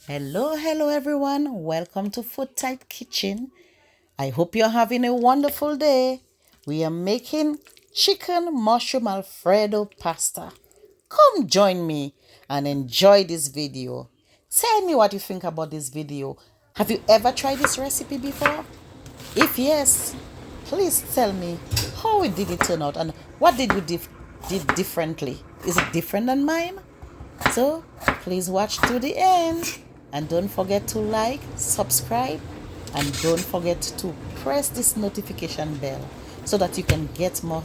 Hello everyone. Welcome to Food Tight Kitchen. I hope you're having a wonderful day. We are making chicken mushroom Alfredo pasta. Come join me and enjoy this video. Tell me what you think about this video. Have you ever tried this recipe before? If yes, please tell me how it did it turn out and what did you did differently. Is it different than mine? So please watch to the end and don't forget to like, subscribe, and don't forget to press this notification bell so that you can get more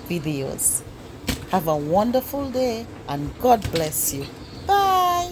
videos. Have a wonderful day and God bless you. Bye.